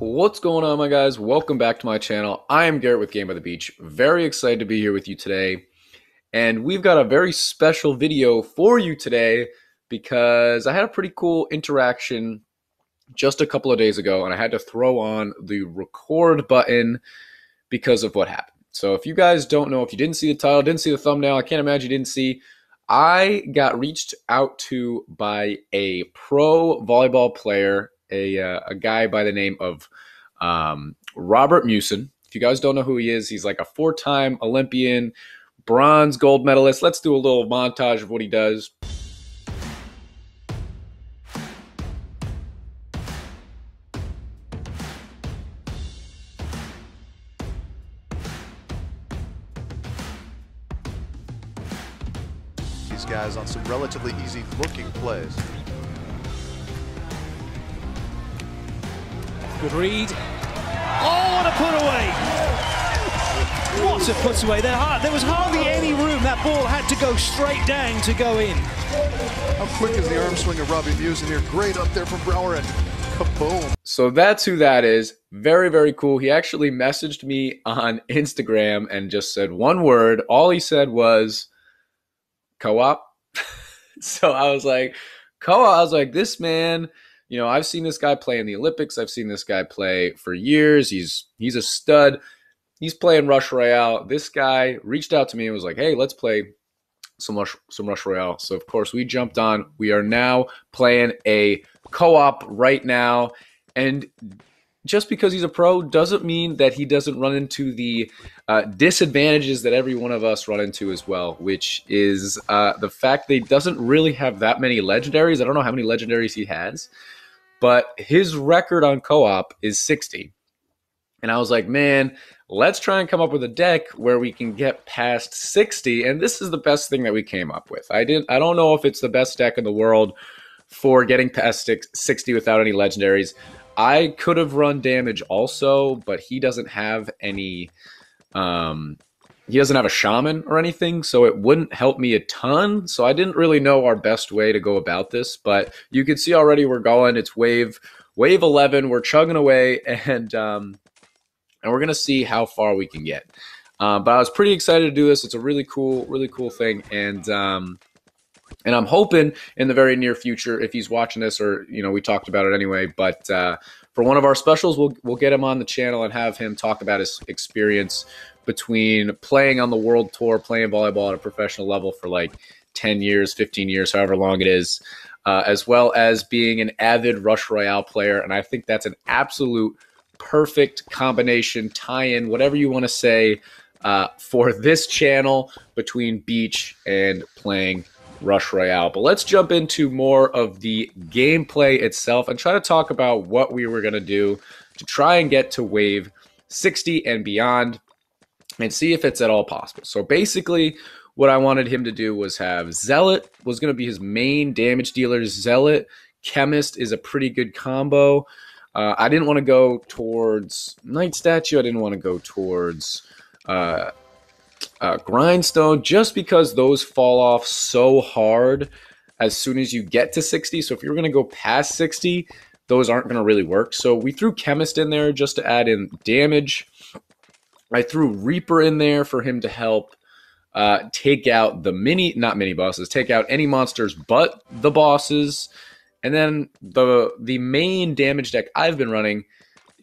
What's going on, my guys? Welcome back to my channel. I am Garrett with Game by the Beach. Very excited to be here with you today. And we've got a very special video for you today because I had a pretty cool interaction just a couple of days ago and I had to throw on the record button because of what happened. So if you guys don't know, if you didn't see the title, didn't see the thumbnail, I can't imagine you didn't see, I got reached out to by a pro volleyball player, a guy by the name of Robert Meeuwsen. If you guys don't know who he is, he's like a four-time Olympian, bronze, gold medalist. Let's do a little montage of what he does. These guys on some relatively easy looking plays. Good read. Oh, what a put away! What a put away. There was hardly any room. That ball had to go straight down to go in. How quick is the arm swing of Robert Meeuwsen here? Great up there from Brower and kaboom. So that's who that is. Very, very cool. He actually messaged me on Instagram and just said one word. All he said was co-op. So I was like, co-op. I was like, this man, you know, I've seen this guy play in the Olympics. I've seen this guy play for years. He's a stud. He's playing Rush Royale. This guy reached out to me and was like, hey, let's play some Rush Royale. So, of course, we jumped on. We are now playing a co-op right now. And just because he's a pro doesn't mean that he doesn't run into the disadvantages that every one of us run into as well, which is the fact that he doesn't really have that many legendaries. I don't know how many legendaries he has, but his record on co-op is 60. And I was like, man, let's try and come up with a deck where we can get past 60. And this is the best thing that we came up with. I don't know if it's the best deck in the world for getting past 60 without any legendaries. I could have run damage also, but he doesn't have any, he doesn't have a shaman or anything, so it wouldn't help me a ton. So I didn't really know our best way to go about this, but you can see already we're going. It's wave 11. We're chugging away, and we're going to see how far we can get. But I was pretty excited to do this. It's a really cool thing. And I'm hoping in the very near future, if he's watching this, or, you know, we talked about it anyway, but for one of our specials, we'll get him on the channel and have him talk about his experience between playing on the world tour, playing volleyball at a professional level for like 10 years, 15 years, however long it is, as well as being an avid Rush Royale player. And I think that's an absolute perfect combination, tie-in, whatever you want to say, for this channel between Beach and playing Rush Royale. But let's jump into more of the gameplay itself and try to talk about what we were going to do to try and get to wave 60 and beyond and see if it's at all possible. So basically what I wanted him to do was have Zealot was going to be his main damage dealer. Zealot, Chemist is a pretty good combo. I didn't want to go towards Night Statue. I didn't want to go towards Grindstone, just because those fall off so hard as soon as you get to 60. So if you're going to go past 60, those aren't going to really work. So we threw Chemist in there just to add in damage. I threw Reaper in there for him to help take out the not mini bosses, take out any monsters but the bosses. And then the main damage deck I've been running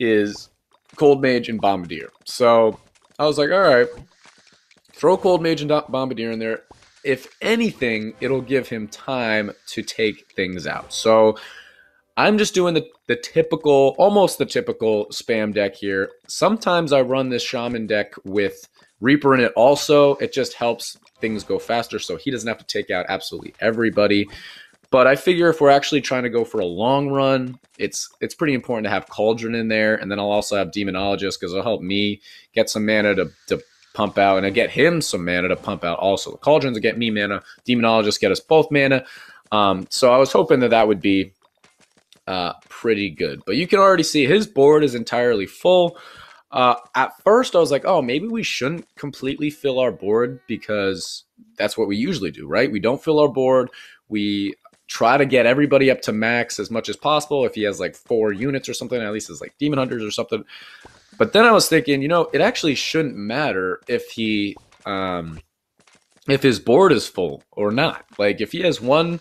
is Cold Mage and Bombardier. So I was like, all right, throw Cold Mage and Bombardier in there. If anything, it'll give him time to take things out. So I'm just doing the typical, almost the typical spam deck here. Sometimes I run this Shaman deck with Reaper in it also. It just helps things go faster so he doesn't have to take out absolutely everybody. But I figure if we're actually trying to go for a long run, it's pretty important to have Cauldron in there. And then I'll also have Demonologist because it'll help me get some mana to pump out, and I get him some mana to pump out also. The Cauldrons will get me mana. Demonologist get us both mana. So I was hoping that would be pretty good. But you can already see his board is entirely full. At first, I was like, oh, maybe we shouldn't completely fill our board because that's what we usually do, right? We don't fill our board. We try to get everybody up to max as much as possible. If he has like 4 units or something, at least as like Demon Hunters or something. But then I was thinking, you know, it actually shouldn't matter if his board is full or not. Like if he has 1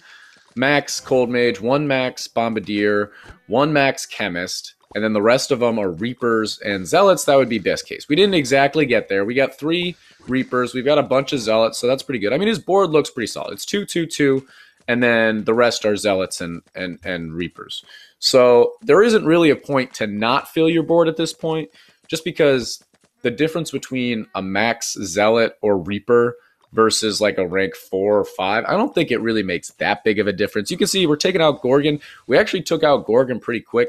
max Cold Mage, 1 max Bombardier, 1 max Chemist, and then the rest of them are Reapers and Zealots, that would be best case. We didn't exactly get there. We got 3 Reapers. We've got a bunch of Zealots, so that's pretty good. I mean, his board looks pretty solid. It's 2-2-2, and then the rest are Zealots and Reapers. So there isn't really a point to not fill your board at this point, just because the difference between a max Zealot or Reaper versus like a rank 4 or 5, I don't think it really makes that big of a difference. You can see we're taking out Gorgon. We actually took out Gorgon pretty quick,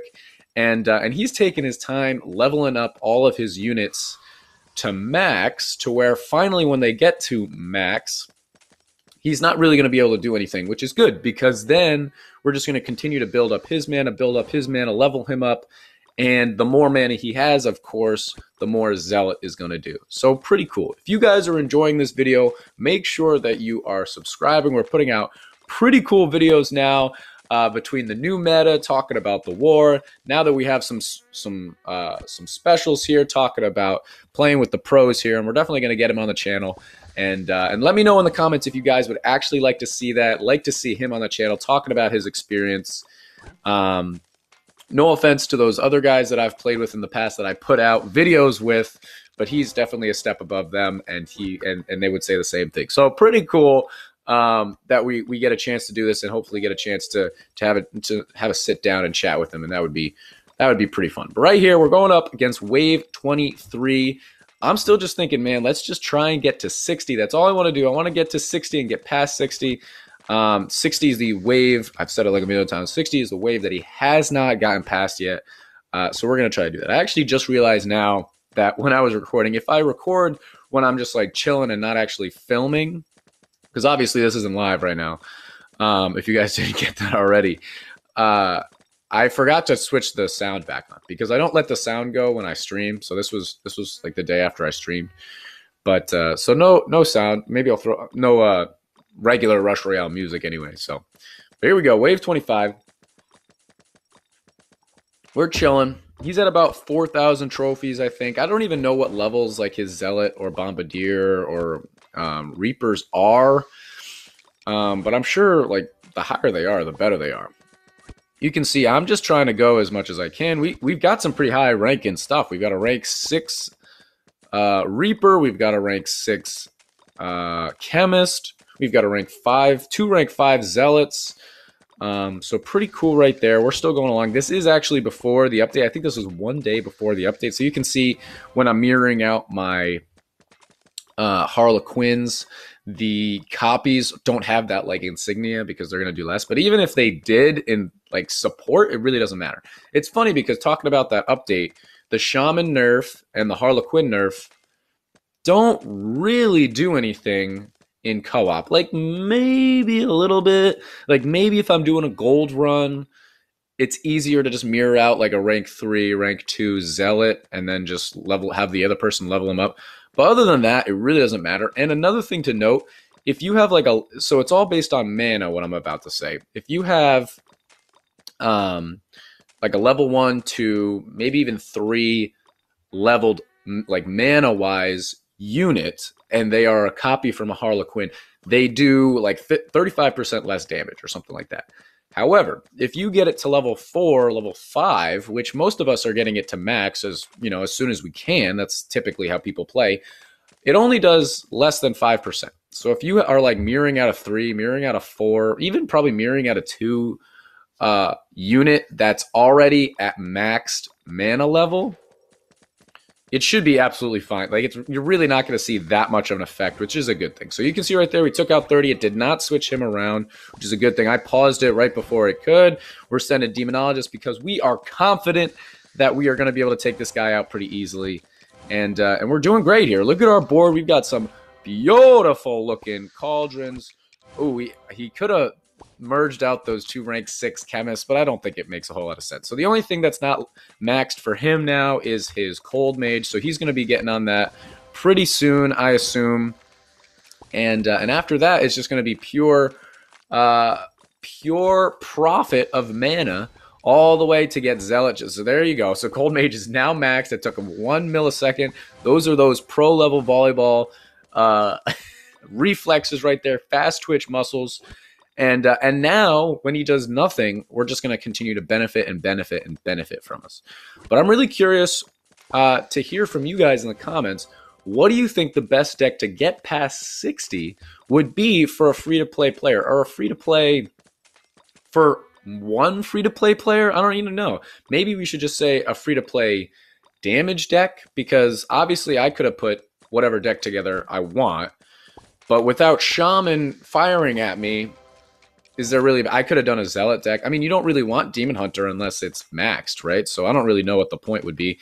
and he's taken his time leveling up all of his units to max, to where finally when they get to max, he's not really going to be able to do anything, which is good, because then we're just going to continue to build up his mana, level him up, and the more mana he has, of course, the more Zealot is going to do. So pretty cool. If you guys are enjoying this video, make sure that you are subscribing. We're putting out pretty cool videos now between the new meta, talking about the war. Now that we have some specials here, talking about playing with the pros here, and we're definitely going to get him on the channel. And let me know in the comments if you guys would actually like to see that, like to see him on the channel talking about his experience. No offense to those other guys that I've played with in the past that I put out videos with, but he's definitely a step above them, and they would say the same thing. So pretty cool that we get a chance to do this, and hopefully get a chance to have a sit down and chat with him, and that would be pretty fun. But right here, we're going up against Wave 23. I'm still just thinking, man, let's just try and get to 60. That's all I want to do. I want to get to 60 and get past 60. 60 is the wave. I've said it like a million times. 60 is the wave that he has not gotten past yet. So we're going to try to do that. I actually just realized now that when I was recording, if I record when I'm just like chilling and not actually filming, because obviously this isn't live right now, if you guys didn't get that already, I forgot to switch the sound back on, because I don't let the sound go when I stream. So this was like the day after I streamed. But so no sound. Maybe I'll throw no regular Rush Royale music anyway. So here we go. Wave 25. We're chilling. He's at about 4,000 trophies, I think. I don't even know what levels like his Zealot or Bombardier or Reapers are. But I'm sure like the higher they are, the better they are. You can see I'm just trying to go as much as I can. We've got some pretty high ranking stuff. We've got a rank 6 Reaper. We've got a rank 6 Chemist. We've got a rank 5, 2 rank 5 Zealots. So pretty cool right there. We're still going along. This is actually before the update. I think this was 1 day before the update. So you can see when I'm mirroring out my Harlequins, the copies don't have that like insignia because they're going to do less. But even if they did in like support, it really doesn't matter. It's funny because talking about that update, the Shaman nerf and the Harlequin nerf don't really do anything in co-op. Like maybe a little bit, like maybe if I'm doing a gold run, it's easier to just mirror out like a rank 3, rank 2 Zealot and then just have the other person level them up. But other than that, it really doesn't matter. And another thing to note, if you have so it's all based on mana, what I'm about to say. If you have like a level 1, 2, maybe even 3 leveled like mana wise unit, and they are a copy from a Harlequin, they do like 35% less damage or something like that. However, if you get it to level 4, level 5, which most of us are getting it to max as soon as we can, that's typically how people play, it only does less than 5%. So if you are like mirroring out a 3, mirroring out a 4, even probably mirroring out a 2 unit that's already at maxed mana level, it should be absolutely fine. Like you're really not going to see that much of an effect, which is a good thing. So you can see right there, we took out 30. It did not switch him around, which is a good thing. I paused it right before it could. We're sending Demonologist because we are confident that we are going to be able to take this guy out pretty easily. And we're doing great here. Look at our board. We've got some beautiful looking cauldrons. Oh, he could have merged out those 2 rank 6 chemists, but I don't think it makes a whole lot of sense. So the only thing that's not maxed for him now is his Cold Mage, so he's going to be getting on that pretty soon, I assume. And after that, it's just going to be pure pure profit of mana all the way to get Zealot. So there you go. So Cold Mage is now maxed. It took him 1 millisecond. Those are those pro-level volleyball reflexes right there, fast twitch muscles. And now when he does nothing, we're just going to continue to benefit and benefit and benefit from us. But I'm really curious to hear from you guys in the comments. What do you think the best deck to get past 60 would be for a free-to-play player, or a free-to-play for one free-to-play player? I don't even know. Maybe we should just say a free-to-play damage deck, because obviously I could have put whatever deck together I want, but without Shaman firing at me, is there really... I could have done a Zealot deck. I mean, you don't really want Demon Hunter unless it's maxed, right? So I don't really know what the point would be.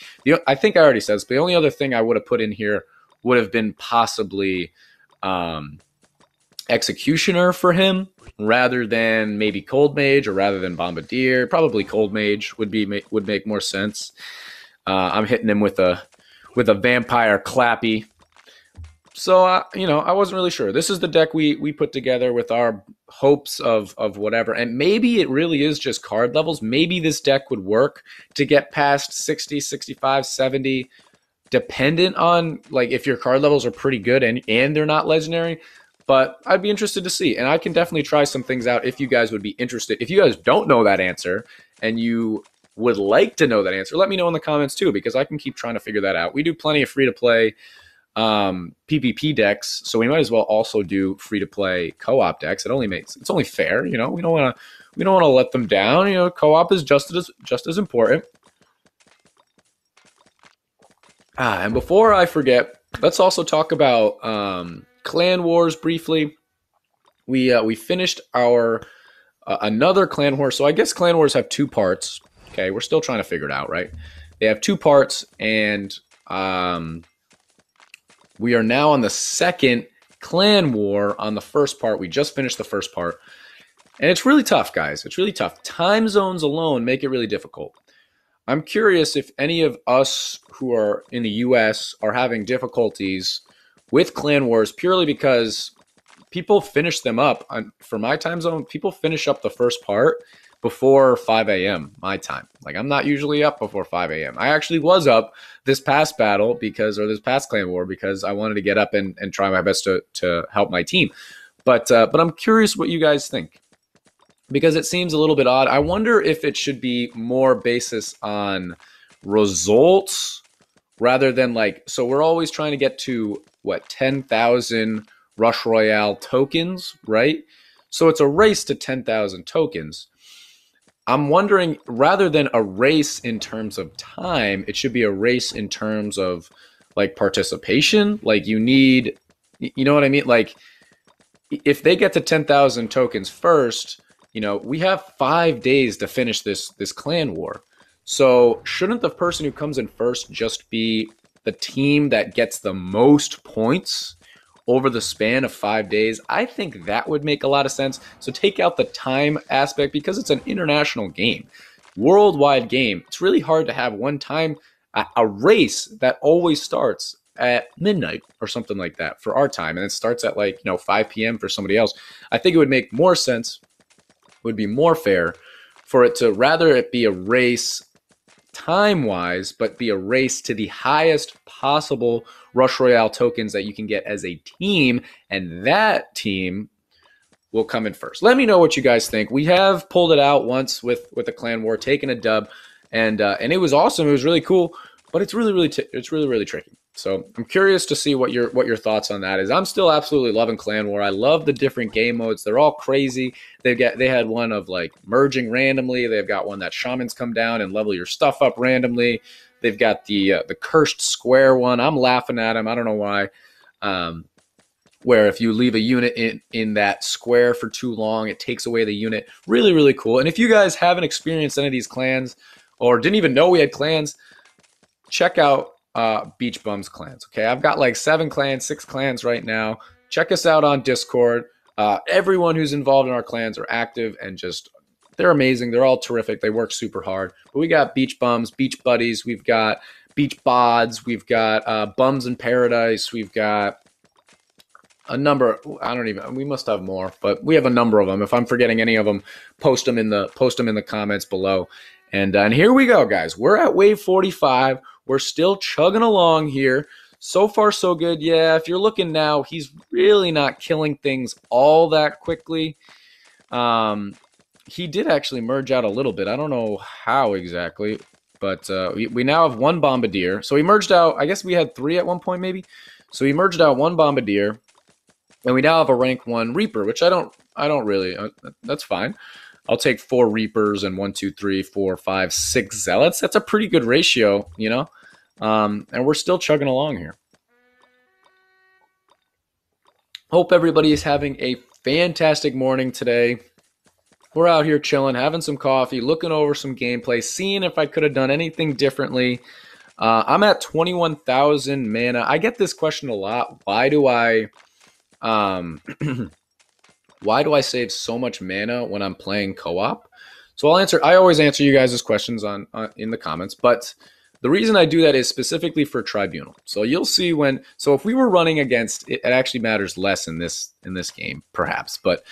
I think I already said this, but the only other thing I would have put in here would have been possibly Executioner for him, rather than maybe Cold Mage, or rather than Bombardier. Probably Cold Mage would make more sense. I'm hitting him with a Vampire Clappy. So I wasn't really sure. This is the deck we put together with our hopes of whatever, and maybe it really is just card levels. Maybe this deck would work to get past 60, 65, 70, dependent on like if your card levels are pretty good and they're not legendary. But I'd be interested to see, and I can definitely try some things out if you guys would be interested. If you guys don't know that answer and you would like to know that answer, let me know in the comments too, because I can keep trying to figure that out. We do plenty of free-to-play PvP decks, so we might as well also do free-to-play co-op decks. It's only fair, we don't want to let them down. Co-op is just as important. And before I forget, let's also talk about Clan Wars briefly. We finished our another Clan Wars. So I guess Clan Wars have two parts. Okay, we're still trying to figure it out, right? They have two parts, and we are now on the second Clan War. On the first part, we just finished the first part, and it's really tough, guys. It's really tough. Time zones alone make it really difficult. I'm curious if any of us who are in the US are having difficulties with Clan Wars, purely because people finish them up. For my time zone, people finish up the first part before 5 a.m. my time. Like, I'm not usually up before 5 a.m. I actually was up this past battle this past Clan War, because I wanted to get up and try my best to help my team. But I'm curious what you guys think, because it seems a little bit odd. I wonder if it should be more basis on results rather than so we're always trying to get to 10,000 Rush Royale tokens, right? So it's a race to 10,000 tokens. I'm wondering, rather than a race in terms of time, it should be a race in terms of participation. You need, you know what I mean? If they get to 10,000 tokens first, we have 5 days to finish this Clan War. So shouldn't the person who comes in first just be the team that gets the most points over the span of 5 days? I think that would make a lot of sense. So take out the time aspect, because it's an international game, worldwide game. It's really hard to have one time a race that always starts at midnight or something like that for our time, and it starts at 5 p.m. for somebody else. I think it would make more sense, would be more fair, for it to rather it be a race time-wise, but be a race to the highest possible Rush Royale tokens that you can get as a team, and that team will come in first. Let me know what you guys think. We have pulled it out once with the Clan War, taken a dub, and it was awesome. It was really cool, but it's really tricky. So I'm curious to see what your thoughts on that is. I'm still absolutely loving Clan War. I love the different game modes. They're all crazy. They had one of merging randomly. They've got one that shamans come down and level your stuff up randomly. They've got the cursed square one. I'm laughing at them. I don't know why. Where if you leave a unit in that square for too long, it takes away the unit. Really cool. And if you guys haven't experienced any of these clans, or didn't even know we had clans, check out Beach Bums clans. Okay, I've got 7 clans, 6 clans right now. Check us out on Discord. Everyone who's involved in our clans are active, and they're amazing. They're all terrific. They work super hard. But we got Beach Bums, Beach Buddies. We've got Beach Bods. We've got Bums in Paradise. We've got a number. We must have more, but we have a number of them. If I'm forgetting any of them, post them in the comments below. And here we go, guys. We're at wave 45. We're still chugging along here. So far, so good. Yeah, if you're looking now, he's really not killing things all that quickly. He did actually merge out a little bit. I don't know how exactly, but we now have one Bombardier. So he merged out, I guess we had 3 at one point maybe. So he merged out one Bombardier, and we now have a rank 1 Reaper, which I don't really, that's fine. I'll take 4 Reapers and 1, 2, 3, 4, 5, 6 Zealots. That's a pretty good ratio, you know? And we're still chugging along here. Hope everybody is having a fantastic morning today. We're out here chilling, having some coffee, looking over some gameplay, seeing if I could have done anything differently. I'm at 21,000 mana. I get this question a lot. Why do I why do I save so much mana when I'm playing co-op? So I always answer you guys' questions in the comments, but the reason I do that is specifically for Tribunal. So you'll see if we were running against, it actually matters less in this game, perhaps, but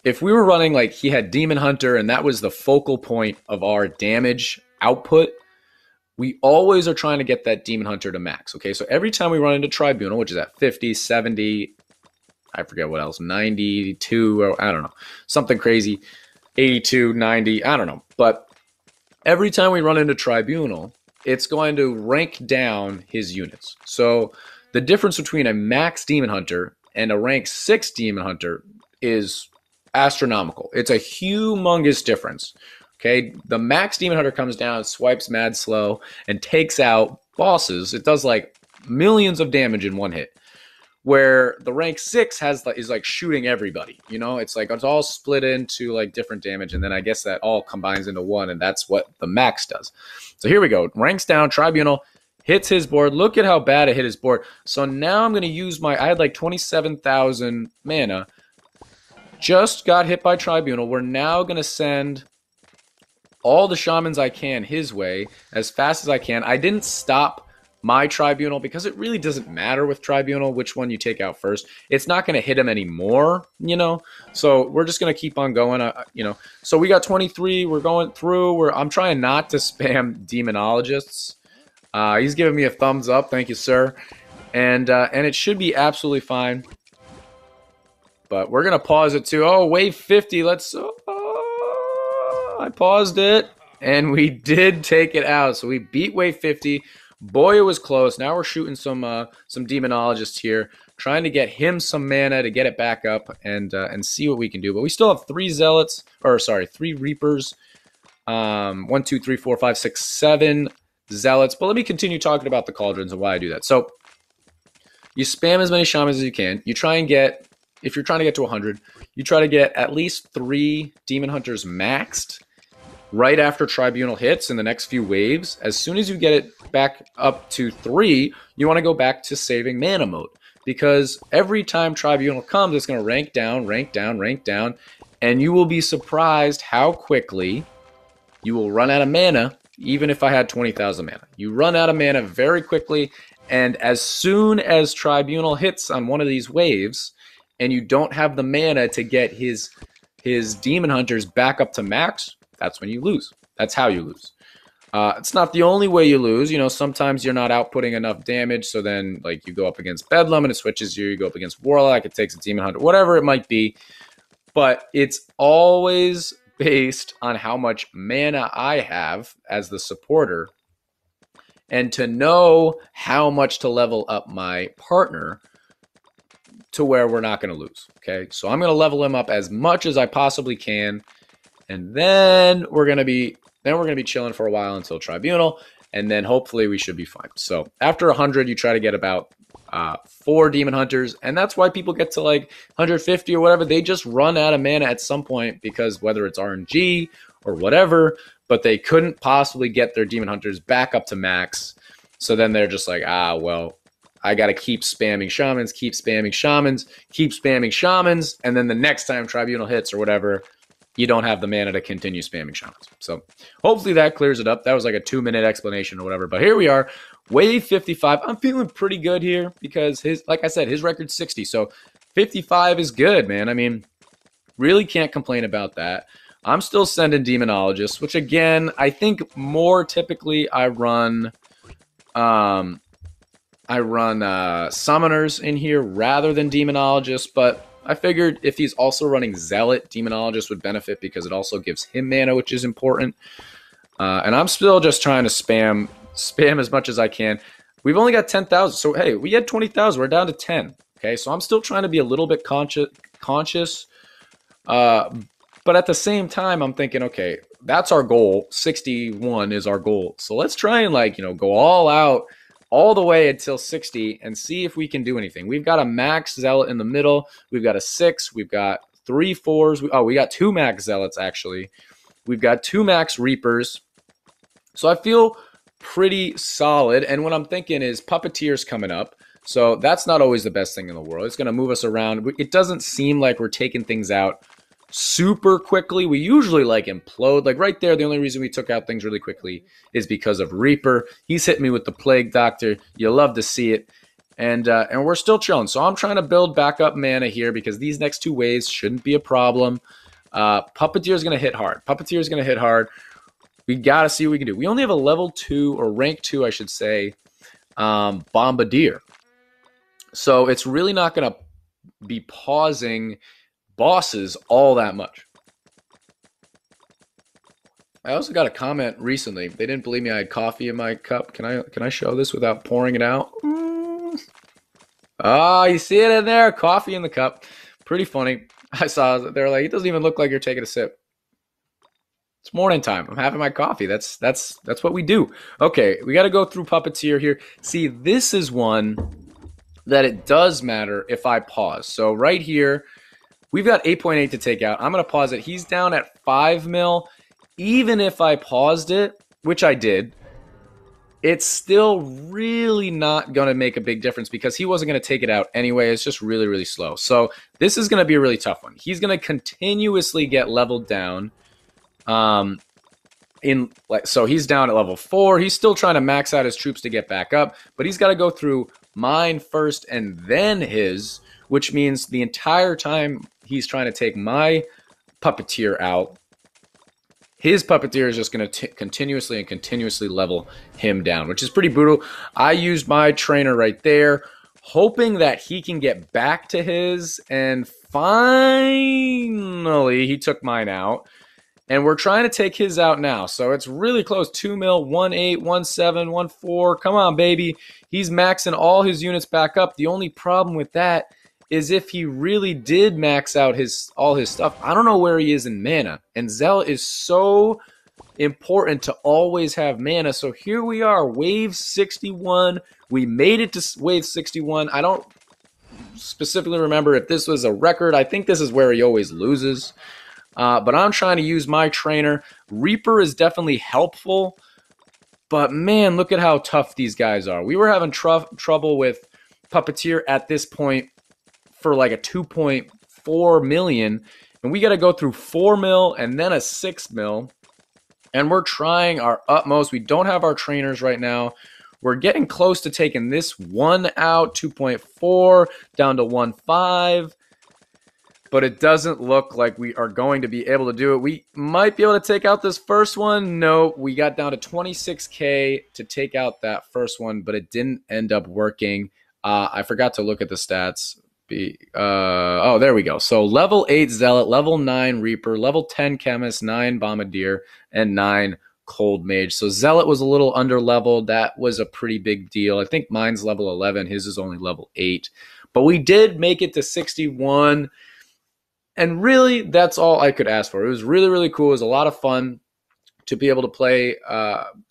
if we were running like he had Demon Hunter and that was the focal point of our damage output, we always are trying to get that Demon Hunter to max, okay? So every time we run into Tribunal, which is at 50, 70, I forget what else, 92, or I don't know, something crazy, 82, 90, I don't know. But every time we run into Tribunal, it's going to rank down his units. So the difference between a max Demon Hunter and a rank 6 Demon Hunter is astronomical. It's a humongous difference. Okay, the max Demon Hunter comes down, swipes mad slow, and takes out bosses. It does like millions of damage in one hit. Where the rank 6 is like shooting everybody. You know, it's like it's all split into like different damage, and then I guess that all combines into one, and that's what the max does. So here we go. Ranks down, Tribunal hits his board. Look at how bad it hit his board. So now I'm going to use I had like 27,000 mana. Just got hit by Tribunal. We're now going to send all the shamans I can his way as fast as I can. I didn't stop my Tribunal because it really doesn't matter with Tribunal which one you take out first. It's not going to hit him anymore, you know? So we're just going to keep on going, you know? So we got 23. We're going through. I'm trying not to spam Demonologists. He's giving me a thumbs up. Thank you, sir. And it should be absolutely fine. But we're going to pause it too. Oh, wave 50. I paused it, and we did take it out. So we beat wave 50. Boy, it was close. Now we're shooting some Demonologists here, trying to get him some mana to get it back up and see what we can do. But we still have 3 Reapers. 1, 2, 3, 4, 5, 6, 7 Zealots. But let me continue talking about the Cauldrons and why I do that. So you spam as many Shamans as you can. You try and get, if you're trying to get to 100, you try to get at least 3 Demon Hunters maxed right after Tribunal hits in the next few waves. As soon as you get it back up to 3, you want to go back to saving mana mode. Because every time Tribunal comes, it's going to rank down, rank down, rank down. And you will be surprised how quickly you will run out of mana, even if I had 20,000 mana. You run out of mana very quickly. And as soon as Tribunal hits on one of these waves, and you don't have the mana to get his Demon Hunters back up to max, that's when you lose. That's how you lose. It's not the only way you lose. You know, sometimes you're not outputting enough damage, so then like you go up against Bedlam and it switches you. You go up against Warlock, it takes a Demon Hunter, whatever it might be. But it's always based on how much mana I have as the supporter, and to know how much to level up my partner to where we're not going to lose. Okay, so I'm going to level him up as much as I possibly can. And then we're going to be chilling for a while until Tribunal, and then hopefully we should be fine. So after 100, you try to get about 4 Demon Hunters, and that's why people get to like 150 or whatever. They just run out of mana at some point because whether it's RNG or whatever, but they couldn't possibly get their Demon Hunters back up to max. So then they're just like, well, I got to keep spamming Shamans, keep spamming Shamans, keep spamming Shamans, and then the next time Tribunal hits or whatever, you don't have the mana to continue spamming shamans. So hopefully that clears it up. That was like a 2-minute explanation or whatever. But here we are, wave 55. I'm feeling pretty good here because like I said, his record's 60. So 55 is good, man. I mean, really can't complain about that. I'm still sending Demonologists, which again, I think more typically I run Summoners in here rather than Demonologists, but I figured if he's also running Zealot, Demonologist would benefit because it also gives him mana, which is important. And I'm still just trying to spam as much as I can. We've only got 10,000, so hey, we had 20,000. We're down to 10. Okay, so I'm still trying to be a little bit conscious. But at the same time, I'm thinking, okay, that's our goal. 61 is our goal. So let's try and go all out all the way until 60 and see if we can do anything. We've got a max Zealot in the middle. We've got a 6. We've got 3 4s. We got 2 max Zealots, actually. We've got 2 max Reapers. So I feel pretty solid. And what I'm thinking is Puppeteer's coming up. So that's not always the best thing in the world. It's going to move us around. It doesn't seem like we're taking things out super quickly. We usually implode. Like right there, the only reason we took out things really quickly is because of Reaper. He's hit me with the Plague Doctor. You love to see it. And we're still chilling. So I'm trying to build back up mana here because these next 2 waves shouldn't be a problem. Puppeteer is going to hit hard. Puppeteer is going to hit hard. We got to see what we can do. We only have a level 2 or rank 2, I should say, Bombardier. So it's really not going to be pausing bosses all that much. I also got a comment recently. They didn't believe me I had coffee in my cup. Can I show this without pouring it out? Oh, you see it in there? Coffee in the cup. Pretty funny. I saw they're like, it doesn't even look like you're taking a sip. It's morning time. I'm having my coffee. That's what we do. Okay, we got to go through Puppeteer here. See, this is one that it does matter if I pause. So right here, we've got 8.8 to take out. I'm going to pause it. He's down at 5 mil. Even if I paused it, which I did, it's still really not going to make a big difference because he wasn't going to take it out anyway. It's just really, really slow. So this is going to be a really tough one. He's going to continuously get leveled down. So he's down at level 4. He's still trying to max out his troops to get back up, but he's got to go through mine first and then his, which means the entire time he's trying to take my Puppeteer out, his Puppeteer is just going to continuously level him down, which is pretty brutal. I used my trainer right there, hoping that he can get back to his, and finally he took mine out. And we're trying to take his out now. So it's really close. 2 mil, 1.8, 1.7, 1.4. Come on, baby. He's maxing all his units back up. The only problem with that is if he really did max out all his stuff, I don't know where he is in mana. And Zealot is so important to always have mana. So here we are, wave 61. We made it to wave 61. I don't specifically remember if this was a record. I think this is where he always loses. But I'm trying to use my trainer. Reaper is definitely helpful. But man, look at how tough these guys are. We were having trouble with Puppeteer at this point for like a 2.4 million. And we got to go through 4 mil and then a 6 mil. And we're trying our utmost. We don't have our trainers right now. We're getting close to taking this one out. 2.4 down to 1.5. But it doesn't look like we are going to be able to do it. We might be able to take out this first one. No, we got down to 26K to take out that first one, but it didn't end up working. I forgot to look at the stats. Oh, there we go. So level 8 Zealot, level 9 Reaper, level 10 Chemist, 9 Bombardier, and 9 Cold Mage. So Zealot was a little under leveled. That was a pretty big deal. I think mine's level 11. His is only level 8. But we did make it to 61. And really, that's all I could ask for. It was really, really cool. It was a lot of fun to be able to play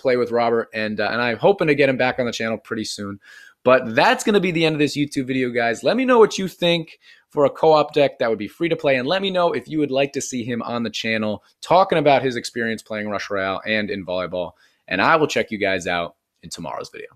with Robert, and I'm hoping to get him back on the channel pretty soon. But that's going to be the end of this YouTube video, guys. Let me know what you think for a co-op deck that would be free to play, and let me know if you would like to see him on the channel talking about his experience playing Rush Royale and in volleyball. And I will check you guys out in tomorrow's video.